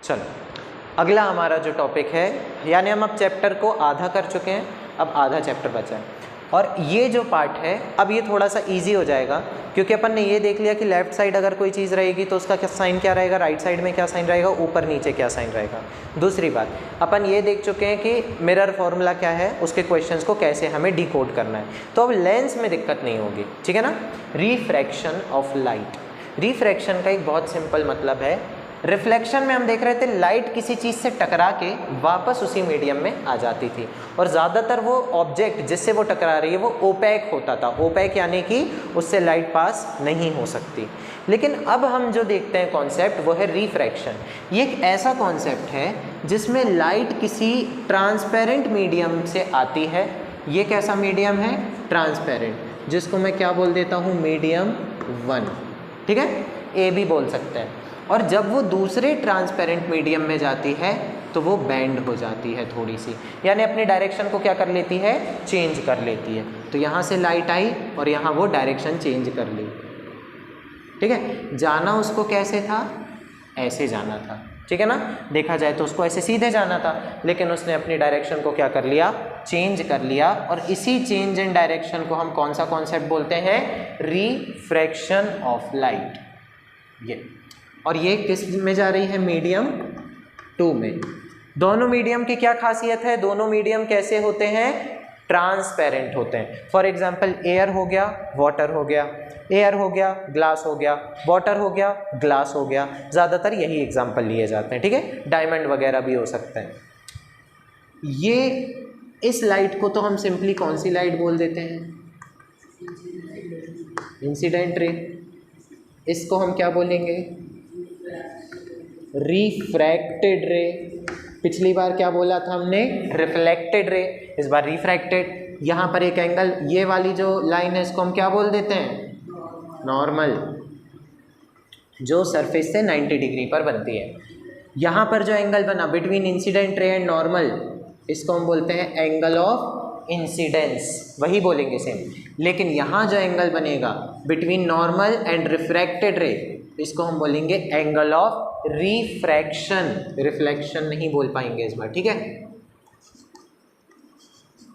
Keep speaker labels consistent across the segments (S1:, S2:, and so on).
S1: चलो अगला हमारा जो टॉपिक है, यानी हम अब चैप्टर को आधा कर चुके हैं, अब आधा चैप्टर बचा है। और ये जो पार्ट है अब ये थोड़ा सा इजी हो जाएगा, क्योंकि अपन ने ये देख लिया कि लेफ्ट साइड अगर कोई चीज़ रहेगी तो उसका क्या साइन क्या रहेगा, राइट साइड में क्या साइन रहेगा, ऊपर नीचे क्या साइन रहेगा। दूसरी बात अपन ये देख चुके हैं कि मिरर फॉर्मूला क्या है, उसके क्वेश्चंस को कैसे हमें डिकोड करना है। तो अब लेंस में दिक्कत नहीं होगी, ठीक है ना। रिफ्रैक्शन ऑफ लाइट, रिफ्रैक्शन का एक बहुत सिंपल मतलब है, रिफ्लेक्शन में हम देख रहे थे लाइट किसी चीज़ से टकरा के वापस उसी मीडियम में आ जाती थी, और ज़्यादातर वो ऑब्जेक्ट जिससे वो टकरा रही है वो ओपेक होता था। ओपेक यानी कि उससे लाइट पास नहीं हो सकती। लेकिन अब हम जो देखते हैं कॉन्सेप्ट वो है रिफ्रैक्शन। ये एक ऐसा कॉन्सेप्ट है जिसमें लाइट किसी ट्रांसपेरेंट मीडियम से आती है। ये कैसा मीडियम है, ट्रांसपेरेंट, जिसको मैं क्या बोल देता हूँ, मीडियम 1, ठीक है, ए भी बोल सकते हैं। और जब वो दूसरे ट्रांसपेरेंट मीडियम में जाती है तो वो बेंड हो जाती है थोड़ी सी, यानी अपनी डायरेक्शन को क्या कर लेती है, चेंज कर लेती है। तो यहाँ से लाइट आई और यहाँ वो डायरेक्शन चेंज कर ली, ठीक है। जाना उसको कैसे था, ऐसे जाना था, ठीक है ना। देखा जाए तो उसको ऐसे सीधे जाना था, लेकिन उसने अपनी डायरेक्शन को क्या कर लिया, चेंज कर लिया। और इसी चेंज इन डायरेक्शन को हम कौन सा कॉन्सेप्ट बोलते हैं, रिफ्रैक्शन ऑफ लाइट। ये और ये किस में जा रही है, मीडियम 2 में। दोनों मीडियम की क्या खासियत है, दोनों मीडियम कैसे होते हैं, ट्रांसपेरेंट होते हैं। फॉर एग्जांपल एयर हो गया, वाटर हो गया, एयर हो गया, ग्लास हो गया, वाटर हो गया, ग्लास हो गया। ज़्यादातर यही एग्जांपल लिए जाते हैं, ठीक है। डायमंड वगैरह भी हो सकते हैं। ये इस लाइट को तो हम सिंपली कौन सी लाइट बोल देते हैं, इंसिडेंट रे। इसको हम क्या बोलेंगे, रिफ्रैक्टेड रे। पिछली बार क्या बोला था हमने, रिफ्लेक्टेड रे, इस बार रिफ्रैक्टेड। यहाँ पर एक एंगल, ये वाली जो लाइन है इसको हम क्या बोल देते हैं, नॉर्मल, जो सरफेस से 90 डिग्री पर बनती है। यहाँ पर जो एंगल बना between incident ray and normal, इसको हम बोलते हैं एंगल ऑफ इंसिडेंस, वही बोलेंगे सेम। लेकिन यहाँ जो एंगल बनेगा बिटवीन नॉर्मल एंड रिफ्रैक्टेड रे, इसको हम बोलेंगे एंगल ऑफ रिफ्रैक्शन। रिफ्लेक्शन नहीं बोल पाएंगे इस बार, ठीक है।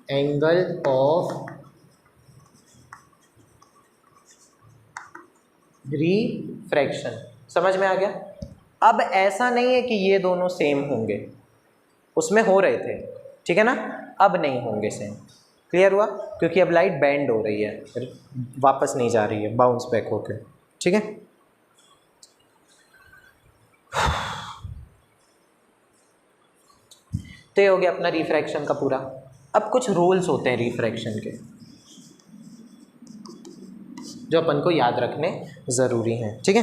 S1: एंगल ऑफ रिफ्रैक्शन, समझ में आ गया। अब ऐसा नहीं है कि ये दोनों सेम होंगे, उसमें हो रहे थे, ठीक है ना, अब नहीं होंगे सेम। क्लियर हुआ, क्योंकि अब लाइट बेंड हो रही है, वापस नहीं जा रही है, बाउंस बैक होके, ठीक है। तो ये हो गया अपना रिफ्रैक्शन का पूरा। अब कुछ रूल्स होते हैं रिफ्रैक्शन के जो अपन को याद रखने ज़रूरी हैं, ठीक है।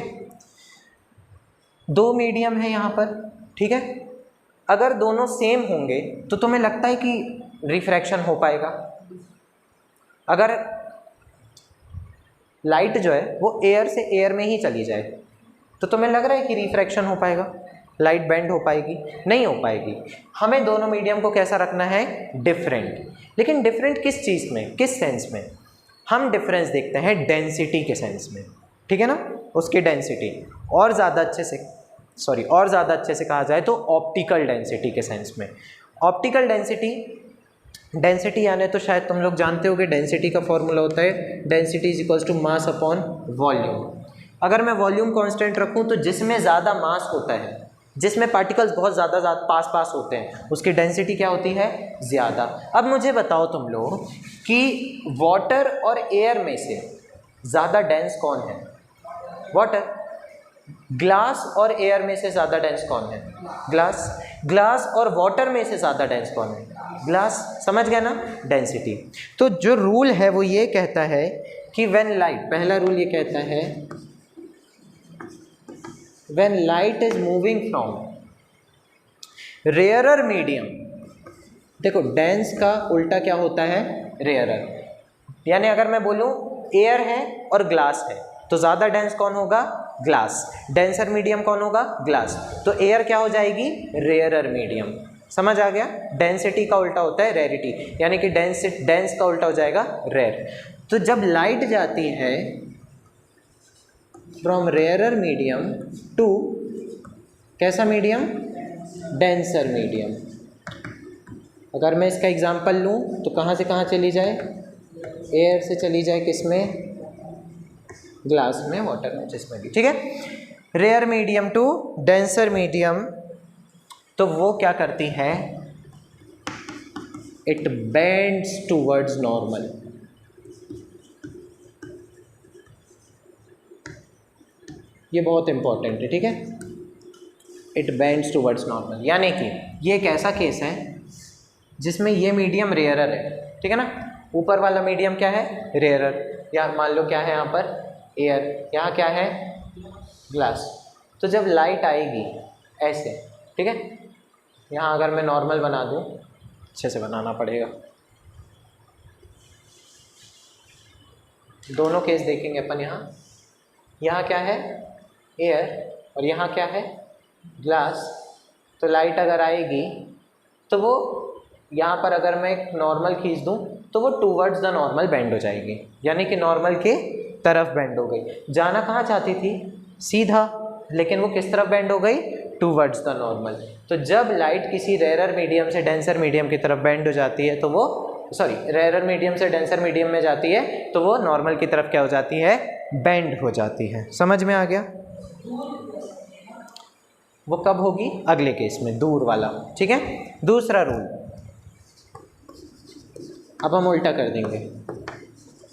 S1: 2 मीडियम है यहाँ पर, ठीक है। अगर दोनों सेम होंगे तो तुम्हें लगता है कि रिफ्रैक्शन हो पाएगा। अगर लाइट जो है वो एयर से एयर में ही चली जाए तो तुम्हें लग रहा है कि रिफ्रैक्शन हो पाएगा, लाइट बेंड हो पाएगी, नहीं हो पाएगी। हमें दोनों मीडियम को कैसा रखना है, डिफरेंट। लेकिन डिफरेंट किस चीज़ में, किस सेंस में, हम डिफरेंस देखते हैं डेंसिटी के सेंस में, ठीक है ना। उसकी डेंसिटी और ज़्यादा अच्छे से कहा जाए तो ऑप्टिकल डेंसिटी के सेंस में। ऑप्टिकल डेंसिटी यानी तो शायद तुम लोग जानते हो कि डेंसिटी का फॉर्मूला होता है density is equals to mass upon volume. अगर मैं वॉल्यूम कांस्टेंट रखूं तो जिसमें ज़्यादा मास होता है, जिसमें पार्टिकल्स बहुत ज़्यादा पास होते हैं, उसकी डेंसिटी क्या होती है, ज़्यादा। अब मुझे बताओ तुम लोग कि वाटर और एयर में से ज़्यादा डेंस कौन है, वाटर। ग्लास और एयर में से ज़्यादा डेंस कौन है, ग्लास और वाटर में से ज़्यादा डेंस कौन है, ग्लास। समझ गया ना डेंसिटी। तो जो रूल है वो ये कहता है कि व्हेन लाइट, पहला रूल ये कहता है when light is moving from rarer medium, देखो डेंस का उल्टा क्या होता है, रेयरर। यानी अगर मैं बोलूँ एयर है और ग्लास है तो ज़्यादा डेंस कौन होगा, ग्लास। डेंसर मीडियम कौन होगा, ग्लास। तो एयर क्या हो जाएगी, रेयरर मीडियम। समझ आ गया, डेंसिटी का उल्टा होता है रेयरिटी, यानी कि डेंस का उल्टा हो जाएगा रेयर। तो जब लाइट जाती है फ्रॉम रेयरर मीडियम टू कैसा मीडियम, डेंसर मीडियम। अगर मैं इसका एग्जांपल लूँ तो कहाँ से कहाँ चली जाए, एयर से चली जाए, किस में, ग्लास में, वाटर में, जिसमें भी, ठीक है। Rare medium to denser medium, तो वो क्या करती है, इट बेंड्स टूवर्ड्स नॉर्मल। ये बहुत इंपॉर्टेंट है, ठीक है। इट बेंड्स टूवर्ड्स नॉर्मल, यानी कि ये एक ऐसा केस है जिसमें ये मीडियम रेयरर है, ठीक है ना। ऊपर वाला मीडियम क्या है, रेयरर, या मान लो क्या है यहाँ पर, एयर, यहाँ क्या है, ग्लास। तो जब लाइट आएगी ऐसे, ठीक है, यहाँ अगर मैं नॉर्मल बना दूँ, अच्छे से बनाना पड़ेगा, दोनों केस देखेंगे अपन। यहाँ क्या है, एयर, और यहाँ क्या है, ग्लास। तो लाइट अगर आएगी तो वो यहाँ पर अगर मैं एक नॉर्मल खींच दूँ तो वो टूवर्ड्स द नॉर्मल बेंड हो जाएगी, यानी कि नॉर्मल के तरफ बेंड हो गई। जाना कहाँ चाहती थी, सीधा, लेकिन वो किस तरफ बेंड हो गई, टूवर्ड्स द नॉर्मल। तो जब लाइट किसी रेयरर मीडियम से डेंसर मीडियम की तरफ बेंड हो जाती है तो वो, सॉरी, रेयरर मीडियम से डेंसर मीडियम में जाती है तो वो नॉर्मल की तरफ क्या हो जाती है, बेंड हो जाती है। समझ में आ गया। वो कब होगी, अगले केस में, दूर वाला, ठीक है। दूसरा रूल अब हम उल्टा कर देंगे।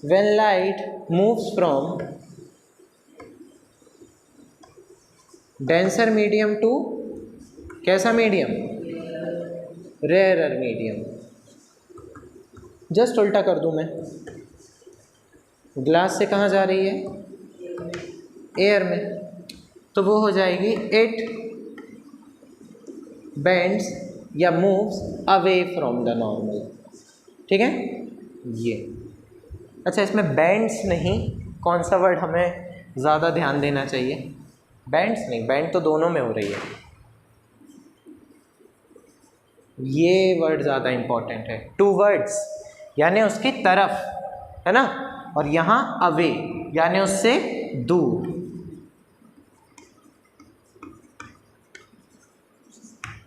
S1: When light moves from denser medium to कैसा मीडियम, रेयरर मीडियम। जस्ट उल्टा कर दूं मैं, ग्लास से कहाँ जा रही है, एयर में, तो वो हो जाएगी इट बेंड्स या moves away from the normal, ठीक है। ये अच्छा, इसमें बेंड्स नहीं, कौन सा वर्ड हमें ज़्यादा ध्यान देना चाहिए, बेंड्स नहीं, बेंड तो दोनों में हो रही है, ये वर्ड ज़्यादा इंपॉर्टेंट है, टूवर्ड्स यानी उसकी तरफ, है ना, और यहाँ अवे यानी उससे दूर।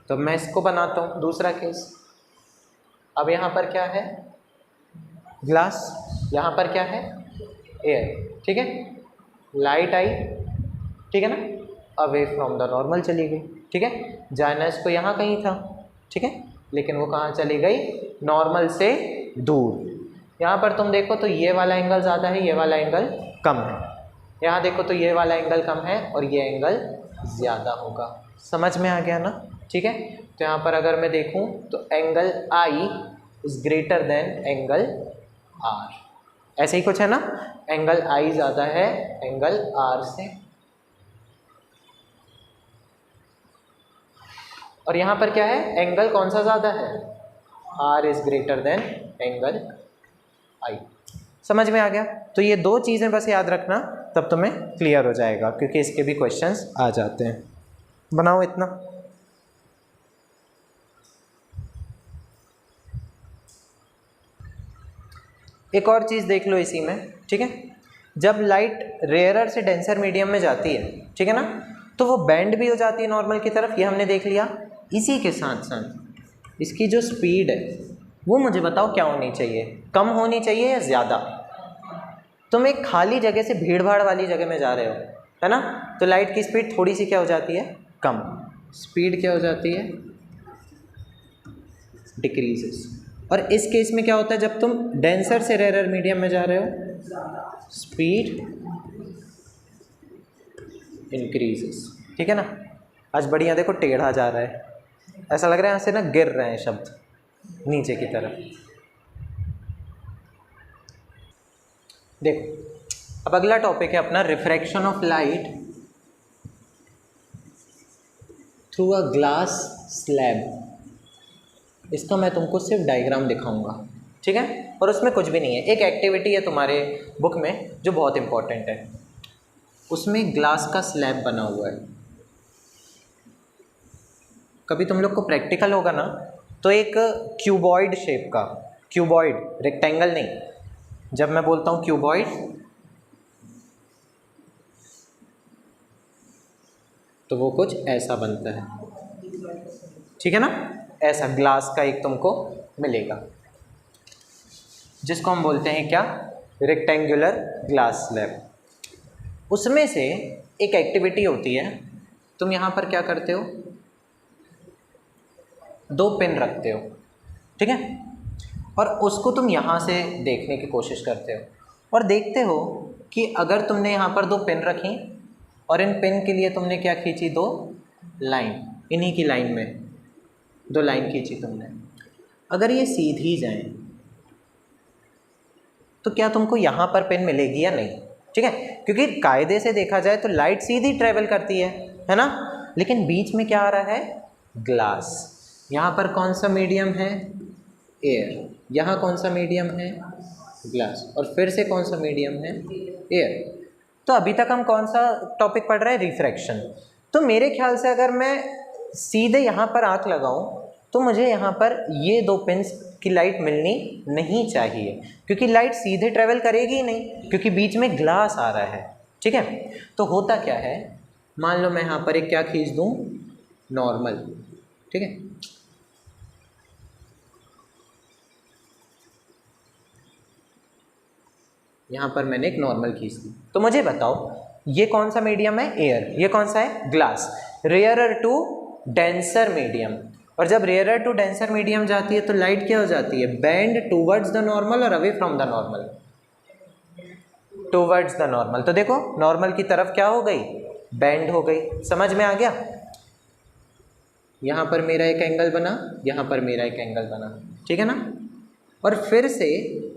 S1: तो मैं इसको बनाता हूँ दूसरा केस। अब यहाँ पर क्या है, ग्लास, यहाँ पर क्या है, एयर, ठीक है। लाइट आई, ठीक है ना, अवे फ्रॉम द नॉर्मल चली गई, ठीक है। जाना इसको यहाँ कहीं था, ठीक है, लेकिन वो कहाँ चली गई, नॉर्मल से दूर। यहाँ पर तुम देखो तो ये वाला एंगल ज़्यादा है, ये वाला एंगल कम है। यहाँ देखो तो ये वाला एंगल कम है और ये एंगल ज़्यादा होगा। समझ में आ गया ना, ठीक है। तो यहाँ पर अगर मैं देखूँ तो angle I is greater than angle R, ऐसे ही कुछ है ना, एंगल आई ज़्यादा है एंगल आर से। और यहाँ पर क्या है, एंगल कौन सा ज़्यादा है, r is greater than angle i. समझ में आ गया। तो ये दो चीज़ें बस याद रखना, तब तुम्हें क्लियर हो जाएगा, क्योंकि इसके भी क्वेश्चंस आ जाते हैं। बनाओ इतना। एक और चीज़ देख लो इसी में, ठीक है। जब लाइट रेयरर से डेंसर मीडियम में जाती है, ठीक है ना, तो वो बेंड भी हो जाती है नॉर्मल की तरफ, ये हमने देख लिया। इसी के साथ साथ इसकी जो स्पीड है वो मुझे बताओ क्या होनी चाहिए, कम होनी चाहिए या ज़्यादा। तुम एक खाली जगह से भीड़ भाड़ वाली जगह में जा रहे हो, है ना, तो लाइट की स्पीड थोड़ी सी क्या हो जाती है, कम। स्पीड क्या हो जाती है, डिक्रीजेस। और इस केस में क्या होता है, जब तुम डेंसर से रेयरर मीडियम में जा रहे हो, स्पीड इंक्रीजेस, ठीक है ना। आज बढ़िया देखो टेढ़ा जा रहा है, ऐसा लग रहा है यहाँ से ना गिर रहे हैं शब्द नीचे की तरफ। देखो अब अगला टॉपिक है अपना refraction of light through a glass slab. इसका मैं तुमको सिर्फ डायग्राम दिखाऊंगा, ठीक है, और उसमें कुछ भी नहीं है। एक एक्टिविटी है तुम्हारे बुक में जो बहुत इंपॉर्टेंट है, उसमें ग्लास का स्लैब बना हुआ है। कभी तुम लोग को प्रैक्टिकल होगा ना, तो एक क्यूबॉइड शेप का, क्यूबॉइड, रेक्टेंगल नहीं, जब मैं बोलता हूँ क्यूबॉइड तो वो कुछ ऐसा बनता है। ठीक है ना, ऐसा ग्लास का एक तुमको मिलेगा जिसको हम बोलते हैं क्या, रेक्टेंगुलर ग्लास स्लैब। उसमें से एक एक्टिविटी होती है, तुम यहाँ पर क्या करते हो, 2 पेन रखते हो, ठीक है, और उसको तुम यहाँ से देखने की कोशिश करते हो और देखते हो कि अगर तुमने यहाँ पर 2 पेन रखी और इन पेन के लिए तुमने क्या खींची, 2 लाइन, इन्हीं की लाइन में 2 लाइन खींची तुमने, अगर ये सीधी जाएं तो क्या तुमको यहाँ पर पेन मिलेगी या नहीं, ठीक है, क्योंकि कायदे से देखा जाए तो लाइट सीधी ट्रेवल करती है ना, लेकिन बीच में क्या आ रहा है, ग्लास। यहाँ पर कौन सा मीडियम है, एयर, यहाँ कौन सा मीडियम है, ग्लास, और फिर से कौन सा मीडियम है, एयर। तो अभी तक हम कौन सा टॉपिक पढ़ रहे हैं, रिफ्रैक्शन। तो मेरे ख्याल से अगर मैं सीधे यहाँ पर आंख लगाऊं तो मुझे यहाँ पर ये 2 पिन्स की लाइट मिलनी नहीं चाहिए, क्योंकि लाइट सीधे ट्रेवल करेगी ही नहीं, क्योंकि बीच में ग्लास आ रहा है, ठीक है। तो होता क्या है, मान लो मैं यहाँ पर एक क्या खींच दूँ, नॉर्मल, ठीक है, यहाँ पर मैंने एक नॉर्मल खींच दी, तो मुझे बताओ ये कौन सा मीडियम है, एयर, ये कौन सा है, glass, rarer to denser medium. और जब रेयरर टू डेंसर मीडियम जाती है तो लाइट क्या हो जाती है, बेंड टूवर्ड्स द नॉर्मल और away from the normal, towards the normal. तो देखो नॉर्मल की तरफ क्या हो गई, बेंड हो गई, समझ में आ गया। यहाँ पर मेरा एक एंगल बना, यहाँ पर मेरा एक एंगल बना, ठीक है ना। और फिर से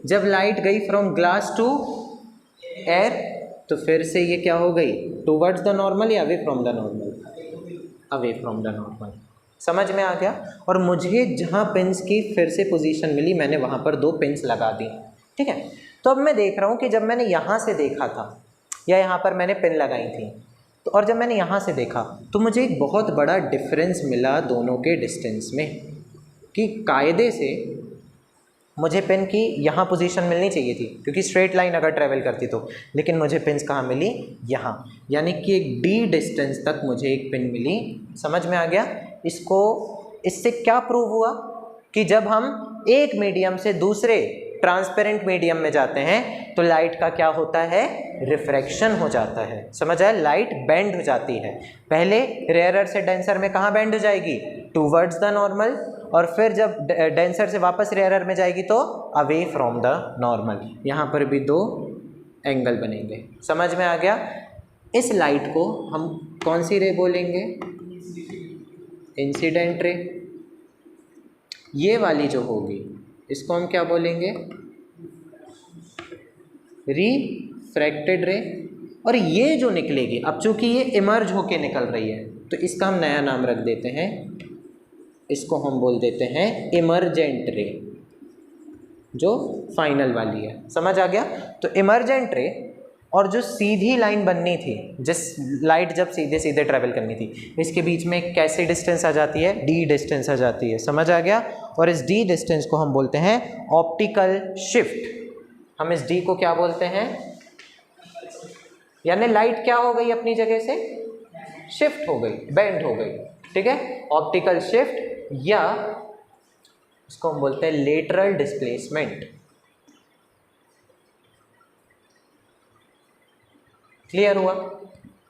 S1: जब लाइट गई फ्रॉम ग्लास टू एयर तो फिर से ये क्या हो गई, टूवर्ड्स द नॉर्मल या away from the normal, away from the normal, समझ में आ गया। और मुझे जहाँ पिन्स की फिर से पोजीशन मिली मैंने वहाँ पर 2 पिन्स लगा दी, ठीक है। तो अब मैं देख रहा हूँ कि जब मैंने यहाँ से देखा था या यहाँ पर मैंने पिन लगाई थी, तो और जब मैंने यहाँ से देखा तो मुझे एक बहुत बड़ा डिफरेंस मिला दोनों के डिस्टेंस में, कि कायदे से मुझे पेन की यहाँ पोजीशन मिलनी चाहिए थी क्योंकि स्ट्रेट लाइन अगर ट्रेवल करती तो, लेकिन मुझे पिन्स कहाँ मिली, यहाँ, यानी कि एक डी डिस्टेंस तक मुझे एक पिन मिली, समझ में आ गया। इससे क्या प्रूव हुआ कि जब हम एक मीडियम से दूसरे ट्रांसपेरेंट मीडियम में जाते हैं तो लाइट का क्या होता है, रिफ्रैक्शन हो जाता है, समझ आया, लाइट बेंड हो जाती है। पहले रेयरर से डेंसर में कहाँ बेंड हो जाएगी, टूवर्ड्स द नॉर्मल, और फिर जब डेंसर से वापस रेयरर में जाएगी तो अवे फ्रॉम द नॉर्मल। यहाँ पर भी 2 एंगल बनेंगे, समझ में आ गया। इस लाइट को हम कौन सी रे बोलेंगे, इंसिडेंट रे। ये वाली जो होगी इसको हम क्या बोलेंगे, रिफ्रैक्टेड रे। और ये जो निकलेगी, अब चूंकि ये इमर्ज होके निकल रही है तो इसका हम नया नाम रख देते हैं, इसको हम बोल देते हैं इमर्जेंट रे, जो फाइनल वाली है, समझ आ गया। तो इमर्जेंट रे और जो सीधी लाइन बननी थी, जिस लाइट जब सीधे सीधे ट्रेवल करनी थी, इसके बीच में कैसी डिस्टेंस आ जाती है, डी डिस्टेंस आ जाती है, समझ आ गया। और इस डी डिस्टेंस को हम बोलते हैं ऑप्टिकल शिफ्ट। हम इस डी को क्या बोलते हैं, यानी लाइट क्या हो गई, अपनी जगह से शिफ्ट हो गई, बेंड हो गई, ठीक है, ऑप्टिकल शिफ्ट, या इसको हम बोलते हैं लेटरल डिस्प्लेसमेंट। क्लियर हुआ,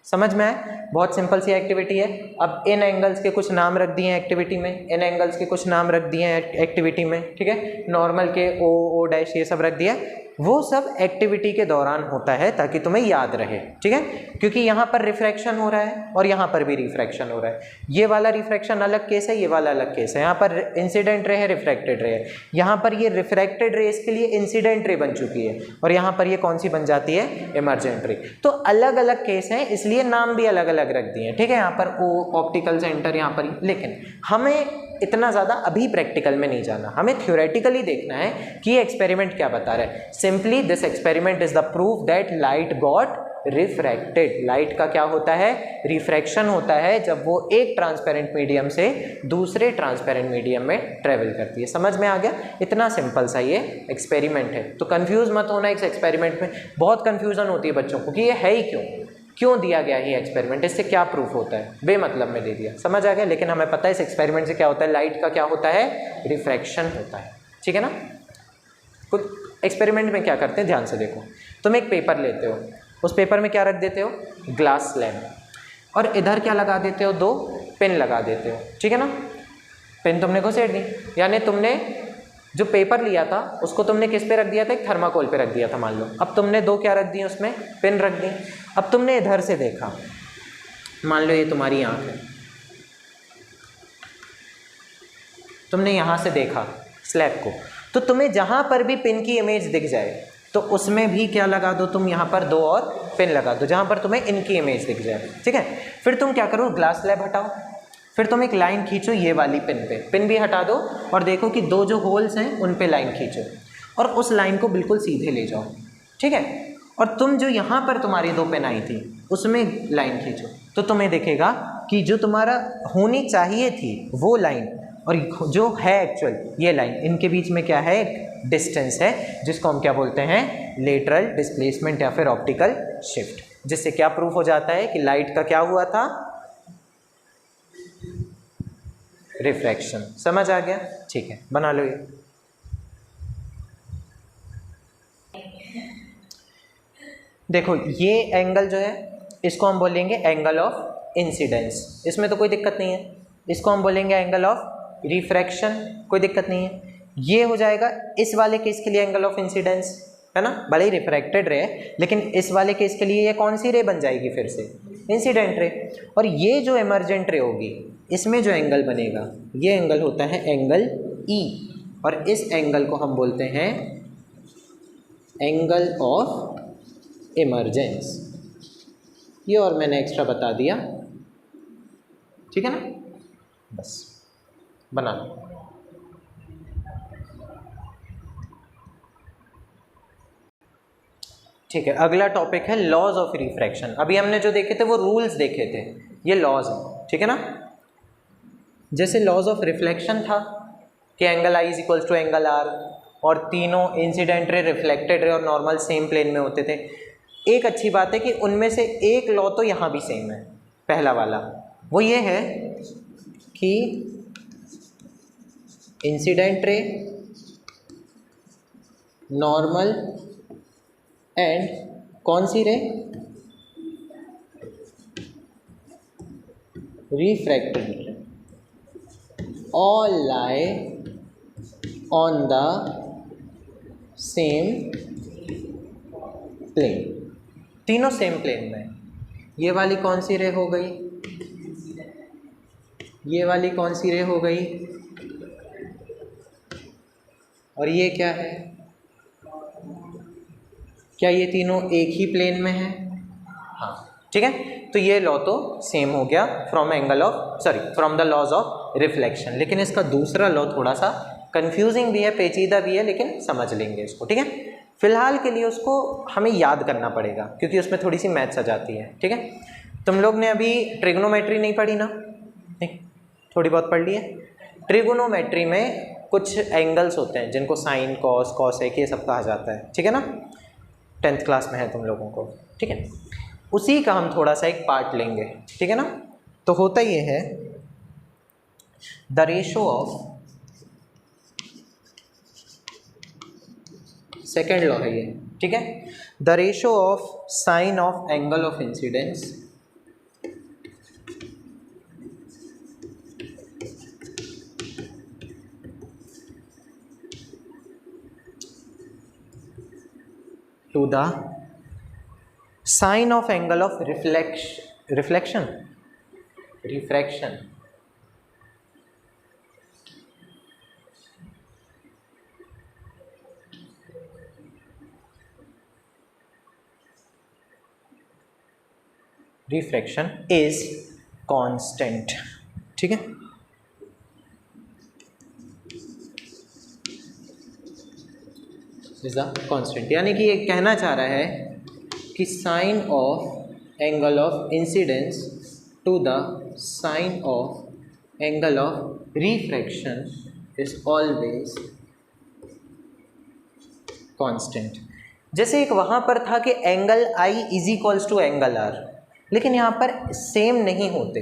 S1: समझ में आए, बहुत सिंपल सी एक्टिविटी है। अब इन एंगल्स के कुछ नाम रख दिए हैं एक्टिविटी में, इन एंगल्स के कुछ नाम रख दिए हैं एक्टिविटी में, ठीक है, नॉर्मल के ओ डैश ये सब रख दिया, वो सब एक्टिविटी के दौरान होता है ताकि तुम्हें याद रहे, ठीक है, क्योंकि यहाँ पर रिफ्रैक्शन हो रहा है और यहाँ पर भी रिफ्रैक्शन हो रहा है। ये वाला रिफ्रैक्शन अलग केस है, ये वाला अलग केस है। यहाँ पर इंसिडेंट रे है, रिफ्रैक्टेड रे है, यहाँ पर ये रिफ्रैक्टेड रे इसके लिए इंसिडेंट रे बन चुकी है, और यहाँ पर ये कौन सी बन जाती है, इमर्जेंट रे। तो अलग अलग केस हैं, इसलिए नाम भी अलग अलग रख दिए हैं, ठीक है। यहाँ पर ओ ऑप्टिकल सेंटर यहाँ पर, लेकिन हमें इतना ज़्यादा अभी प्रैक्टिकल में नहीं जाना, हमें थ्योरेटिकली देखना है कि ये एक्सपेरिमेंट क्या बता रहा है। Simply this experiment is the proof that light got refracted. Light का क्या होता है, रिफ्रैक्शन होता है जब वो एक ट्रांसपेरेंट मीडियम से दूसरे ट्रांसपेरेंट मीडियम में ट्रेवल करती है। समझ में आ गया, इतना सिंपल सा ये एक्सपेरिमेंट है। तो कंफ्यूज मत होना, इस एक्सपेरिमेंट में बहुत कंफ्यूजन होती है बच्चों को कि ये है ही क्यों, क्यों दिया गया ये एक्सपेरिमेंट, इससे क्या प्रूफ होता है, बेमतलब में दे दिया, समझ आ गया। लेकिन हमें पता है इस एक्सपेरिमेंट से क्या होता है, लाइट का क्या होता है, रिफ्रैक्शन होता है, ठीक है ना। कुछ एक्सपेरिमेंट में क्या करते हैं, ध्यान से देखो। तुम एक पेपर लेते हो, उस पेपर में क्या रख देते हो, ग्लास स्लैब, और इधर क्या लगा देते हो, 2 पेन लगा देते हो, ठीक है ना। पेन तुमने घुसेड़ दी, यानी तुमने जो पेपर लिया था उसको तुमने किस पे रख दिया था, एक थर्माकोल पे रख दिया था मान लो। अब तुमने 2 क्या रख दी उसमें, पेन रख दी। अब तुमने इधर से देखा, मान लो ये तुम्हारी आँख है, तुमने यहाँ से देखा स्लैब को, तो तुम्हें जहाँ पर भी पेन की इमेज दिख जाए तो उसमें भी क्या लगा दो तुम, यहाँ पर 2 और पेन लगा दो जहाँ पर तुम्हें इनकी इमेज दिख जाए, ठीक है। फिर तुम क्या करो, ग्लास स्लैब हटाओ, फिर तुम एक लाइन खींचो ये वाली पेन पे, पेन भी हटा दो और देखो कि 2 जो होल्स हैं उन पे लाइन खींचो और उस लाइन को बिल्कुल सीधे ले जाओ, ठीक है। और तुम जो यहाँ पर तुम्हारी 2 पेन आई थी उसमें लाइन खींचो, तो तुम्हें दिखेगा कि जो तुम्हारा होनी चाहिए थी वो लाइन और जो है एक्चुअल ये लाइन, इनके बीच में क्या है, एक डिस्टेंस है, जिसको हम क्या बोलते हैं, लेटरल डिस्प्लेसमेंट या फिर ऑप्टिकल शिफ्ट, जिससे क्या प्रूफ हो जाता है कि लाइट का क्या हुआ था, रिफ्रैक्शन। समझ आ गया, ठीक है, बना लो ये। देखो ये एंगल जो है इसको हम बोलेंगे एंगल ऑफ इंसिडेंस, इसमें तो कोई दिक्कत नहीं है। इसको हम बोलेंगे एंगल ऑफ रिफ्रैक्शन, कोई दिक्कत नहीं है। ये हो जाएगा इस वाले केस के लिए एंगल ऑफ इंसिडेंस, है ना, भले ही रिफ्रैक्टेड रे लेकिन इस वाले केस के लिए ये कौन सी रे बन जाएगी, फिर से इंसिडेंट रे। और ये जो इमर्जेंट रे होगी इसमें जो एंगल बनेगा ये एंगल होता है एंगल ई, और इस एंगल को हम बोलते हैं एंगल ऑफ इमर्जेंस। ये और मैंने एक्स्ट्रा बता दिया, ठीक है ना, बस बना लो। ठीक है, अगला टॉपिक है लॉज ऑफ रिफ्रैक्शन। अभी हमने जो देखे थे वो रूल्स देखे थे, ये लॉज हैं, ठीक है ना। जैसे लॉज ऑफ रिफ्लेक्शन था कि angle I is equals to angle R, और तीनों इंसिडेंट रे, रिफ्लेक्टेड रे और नॉर्मल सेम प्लेन में होते थे। एक अच्छी बात है कि उनमें से एक लॉ तो यहाँ भी सेम है, पहला वाला वो ये है कि इंसिडेंट रे, नॉर्मल एंड कौन सी ray, refracted ray, all lie on the same plane, तीनों सेम प्लेन में। ये वाली कौन सी रे हो गई, ये वाली कौन सी रे हो गई, और ये क्या है, क्या ये तीनों एक ही प्लेन में है, हाँ, ठीक है। तो ये लॉ तो सेम हो गया from the laws of reflection. लेकिन इसका दूसरा लॉ थोड़ा सा कंफ्यूजिंग भी है, पेचीदा भी है, लेकिन समझ लेंगे इसको, ठीक है। फिलहाल के लिए उसको हमें याद करना पड़ेगा क्योंकि उसमें थोड़ी सी मैथ्स आ जाती है, ठीक है। तुम लोग ने अभी ट्रिग्नोमेट्री नहीं पढ़ी ना, नहीं, थोड़ी बहुत पढ़ ली है। ट्रिग्नोमेट्री में कुछ एंगल्स होते हैं जिनको साइन, कॉस, कॉसेक ये सब कहा जाता है, ठीक है ना, 10th क्लास में है तुम लोगों को, ठीक है। उसी का हम थोड़ा सा एक पार्ट लेंगे, ठीक है ना। तो होता ये है the ratio of, second law है ये, ठीक है, the ratio of sine of angle of incidence to the sine of angle of refraction is constant, ठीक है। इज द कांस्टेंट, यानी कि ये कहना चाह रहा है कि sine of angle of incidence to the sine of angle of refraction is always constant. जैसे एक वहाँ पर था कि angle I is equals to angle R, लेकिन यहाँ पर सेम नहीं होते,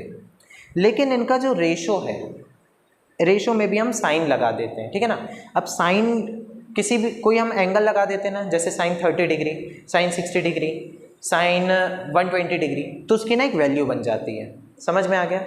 S1: लेकिन इनका जो रेशो है, रेशो में भी हम साइन लगा देते हैं, ठीक है ना। अब साइन किसी भी कोई हम एंगल लगा देते हैं ना, जैसे sine 30 degree, sine 60 degree, sine 120 degree, तो उसकी ना एक वैल्यू बन जाती है, समझ में आ गया।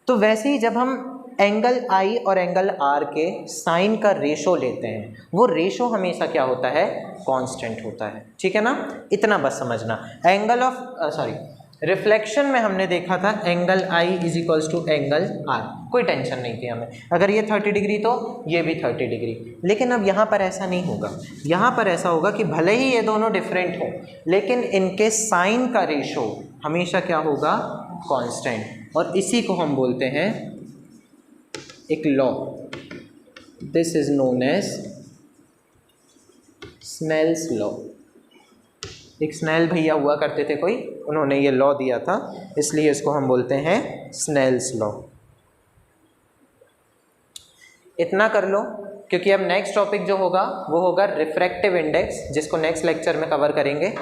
S1: तो वैसे ही जब हम एंगल आई और एंगल आर के साइन का रेशो लेते हैं, वो रेशो हमेशा क्या होता है, कांस्टेंट होता है, ठीक है ना। इतना बस समझना। एंगल ऑफ रिफ्लेक्शन में हमने देखा था angle I is equals to angle R, कोई टेंशन नहीं थी हमें, अगर ये 30 डिग्री तो ये भी 30 डिग्री। लेकिन अब यहाँ पर ऐसा नहीं होगा, यहाँ पर ऐसा होगा कि भले ही ये दोनों डिफरेंट हो, लेकिन इनके साइन का रेशो हमेशा क्या होगा, कांस्टेंट। और इसी को हम बोलते हैं एक law, this is known as Snell's law. एक स्नेल भैया हुआ करते थे कोई, उन्होंने ये लॉ दिया था, इसलिए इसको हम बोलते हैं स्नेल्स लॉ। इतना कर लो, क्योंकि अब नेक्स्ट टॉपिक जो होगा वो होगा रिफ्रैक्टिव इंडेक्स, जिसको नेक्स्ट लेक्चर में कवर करेंगे।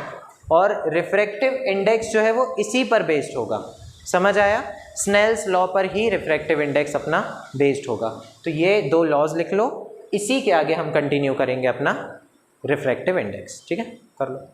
S1: और रिफ्रैक्टिव इंडेक्स जो है वो इसी पर बेस्ड होगा, समझ आया, स्नेल्स लॉ पर ही रिफ्रैक्टिव इंडेक्स अपना बेस्ड होगा। तो ये 2 लॉज लिख लो, इसी के आगे हम कंटिन्यू करेंगे अपना रिफ्रैक्टिव इंडेक्स, ठीक है, कर लो।